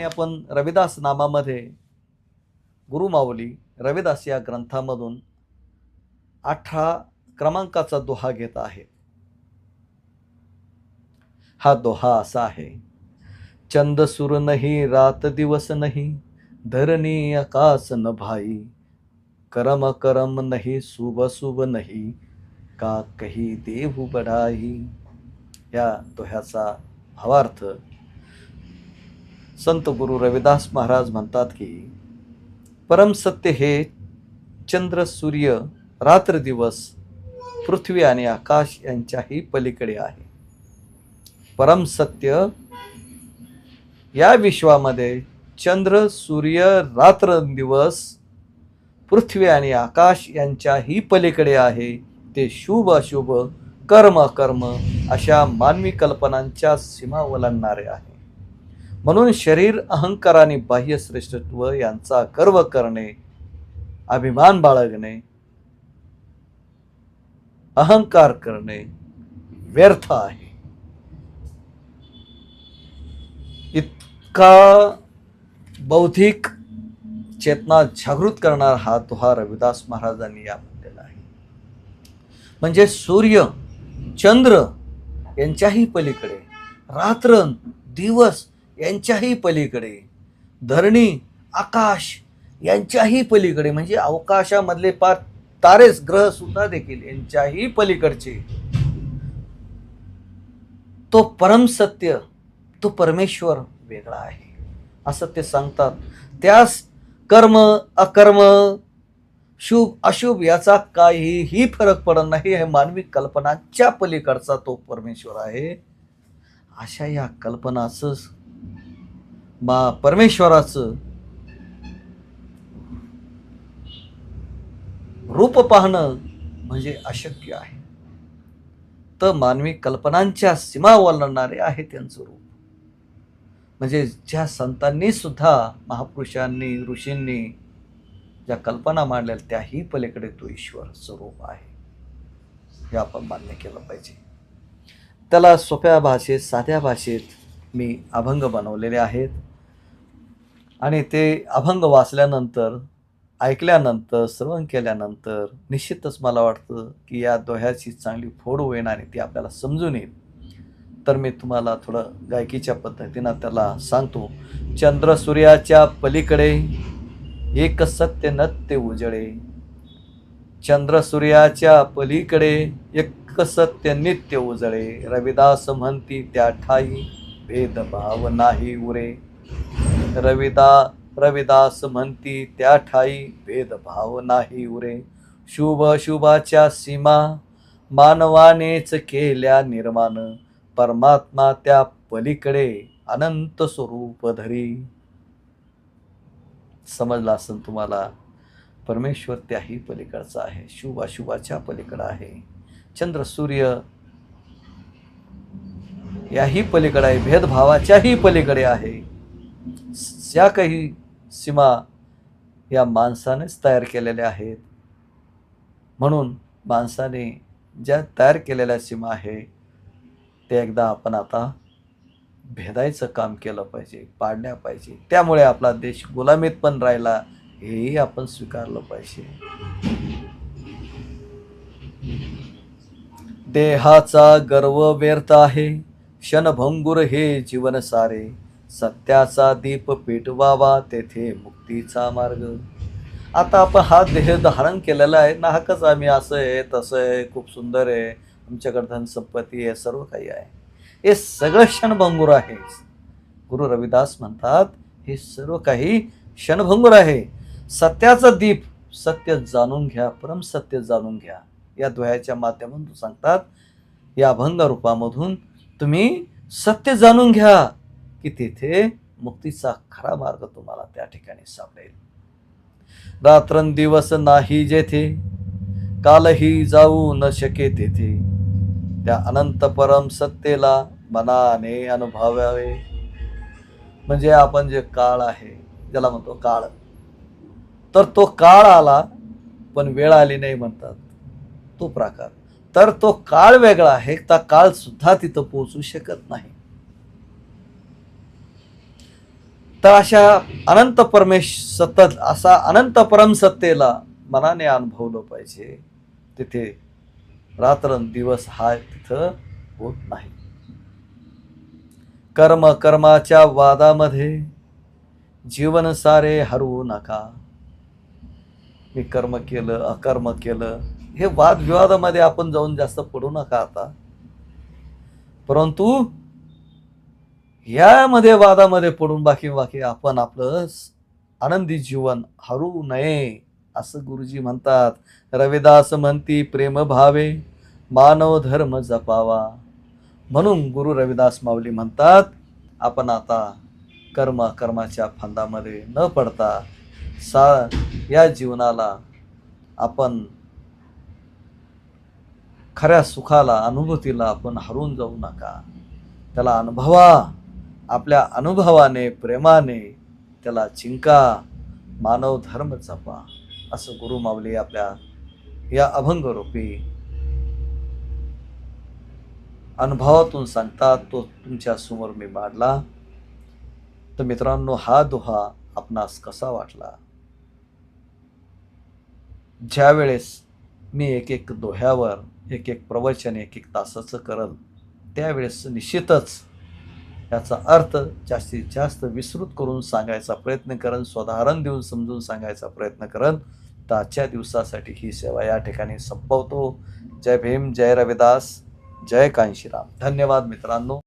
आपण रविदास नामामध्ये गुरुमाऊली रविदास या ग्रंथामधून 18 क्रमांकाचा दोहा घेत आहे. हा दोहा असा आहे. चंद सुर नहीं रात दिवस नहीं, धरणी आकाश न भाई, करम करम नहीं शुभ शुभ नहीं, का कही देहू बढाई. या दोह्याचा भावार्थ संत गुरु रविदास महाराज म्हणतात की परम सत्य हे चंद्र सूर्य रात्र दिवस पृथ्वी आणि आकाश यांच्याही पलीकडे आहे. परम सत्य या विश्वामध्ये चंद्र सूर्य रात्र दिवस पृथ्वी आणि आकाश यांच्याही पलीकडे आहे. ते शुभ अशुभ कर्म अकर्म अशा मानवी कल्पनांच्या सीमा ओलांडणारे आहे. म्हणून शरीर अहंकार आणि बाह्य श्रेष्ठत्व यांचा गर्व करणे, अभिमान बाळगणे, अहंकार करणे व्यर्थ आहे. इतका बौद्धिक चेतना जागृत करणारा हा दोहा रविदास महाराजांनी या म्हटलेला आहे. म्हणजे सूर्य चंद्र यांच्याही पलीकडे, रात्र दिवस यांच्याही पलीकडे, धरणी आकाश यांच्याही पलीकडे, म्हणजे अवकाशामधले पार तारेच ग्रह सुद्धा देखील यांच्याही पलीकडचे तो परम सत्य, तो परमेश्वर वेगळा आहे असं ते सांगतात. त्यास कर्म अकर्म शुभ अशुभ याचा काहीही फरक पडत नाही. हे मानवी कल्पनाच्या पलीकडचा तो परमेश्वर आहे. अशा या कल्पनाचं परमेश्वराचं रूप पाहणं म्हणजे अशक्य आहे. तर मानवी कल्पनांच्या सीमा ओलांडणारे आहे त्यांचं रूप. म्हणजे ज्या संतांनी सुद्धा, महापुरुषांनी ऋषींनी ज्या कल्पना मांडल्या त्याही पलीकडे तो ईश्वर स्वरूप आहे. हे आपण मान्य केलं पाहिजे. त्याला सोप्या भाषेत, साध्या भाषेत मी अभंग बनवलेले आहेत आणि ते अभंग वाचल्यानंतर, ऐकल्यानंतर, श्रवण केल्यानंतर निश्चितच मला वाटतं की या दोह्याची चांगली फोड होईल आणि ती आपल्याला समजून येईल. तर मी तुम्हाला थोडं गायकीच्या पद्धतीनं त्याला सांगतो. चंद्र सूर्याच्या पलीकडे एक सत्य नत्य उजळे, चंद्र सूर्याच्या पलीकडे एक सत्य नित्य उजळे, रविदास म्हणती त्या ठाई भेदभाव नाही उरे, रविदास म्हणती त्या ठाई भेदभाव नाही उरे, शुभ शुभाच्या सीमा मानवानेच केल्या निर्माण, परमात्मा त्या पलीकडे अनंत स्वरूप धरी. समजला असेल तुम्हाला. परमेश्वर त्याही पलीकडचा आहे, शुभ अशुभाच्या पलीकडे आहे, चंद्र सूर्य याही पलीकडे आहे, भेदभावाच्याही पलीकडे आहे. या काही सीमा या माणसानेच तयार केलेल्या आहेत. म्हणून माणसाने ज्या तयार केलेल्या सीमा आहे ते एकदा आपण आता भेदायचं काम केलं पाहिजे, पाडल्या पाहिजे. त्यामुळे आपला देश गुलामीत पण राहिला हेही आपण स्वीकारलं पाहिजे. देहाचा गर्व व्यर्थ आहे, क्षणभंगुर हे जीवन सारे, सत्याचा दीप पेटवावा तेथे मुक्तीचा मार्ग. आता आपण हा देह धारण केलेला आहे, नाहकच आम्ही असं आहे तसं आहे, खूप सुंदर आहे, आमच्याकडे धन संपत्ती आहे, सर्व काही आहे. हे सगळं क्षणभंगुर आहे. गुरु रविदास म्हणतात हे सर्व काही क्षणभंगुर आहे. सत्याचा दीप, सत्य जाणून घ्या, परम सत्य जाणून घ्या. या दोह्याच्या माध्यमातून सांगतात, या अभंग रूपामधून तुम्ही सत्य जाणून घ्या की तेथे मुक्तीचा खरा मार्ग तुम्हाला त्या ठिकाणी सापडेल. रात्रंदिवस नाही जेथे, कालही जाऊ न शके तेथे, त्या अनंत परम सत्तेला मनाने अनुभवावे. म्हणजे आपण जे काळ आहे, ज्याला म्हणतो काळ, तर तो काळ आला पण वेळ आली नाही म्हणतात, तो प्रकार. तर तो काळ वेगळा आहे, त्या काळ सुद्धा तिथं पोहोचू शकत नाही. तर अशा अनंत सतत असा अनंत परम सत्तेला मनाने अनुभवलं पाहिजे. तिथे रात्रंदिवस हा तिथं होत नाही. कर्माच्या वादामध्ये जीवन सारे हरवू नका. मी कर्म केलं, अकर्म केलं, हे वादविवादामध्ये आपण जाऊन जास्त पडू नका आता. परंतु यामध्ये वादामध्ये पडून बाकी आपण आपलं आनंदी जीवन हरू नये असं गुरुजी म्हणतात. रविदास म्हणती प्रेम भावे मानव धर्म जपावा. म्हणून गुरु रविदास माऊली म्हणतात आपण आता कर्माच्या फंदामध्ये न पडता या जीवनाला आपण खऱ्या सुखाला अनुभूतीला आपण हरून जाऊ नका. त्याला अनुभवा, आपल्या अनुभवाने प्रेमाने त्याला चिंका, मानव धर्म जपा असं गुरु माऊली आपल्या या अभंग रूपी अनुभवातून सांगतात. तो तुमच्या समोर मी मांडला. तर मित्रांनो, हा दोहा आपणास कसा वाटला? ज्या वेळेस मी एक दोह्यावर एक प्रवचन एक तासाचं करल, त्यावेळेस निश्चितच याचा अर्थ जास्तीत जास्त विस्तृत करून सांगायचा प्रयत्न करन, स्वधारण देऊन समजून सांगायचा प्रयत्न करन. तर आजच्या दिवसासाठी ही सेवा या ठिकाणी संपवतो. जय भीम, जय रविदास, जय कांशीराम. धन्यवाद मित्रांनो.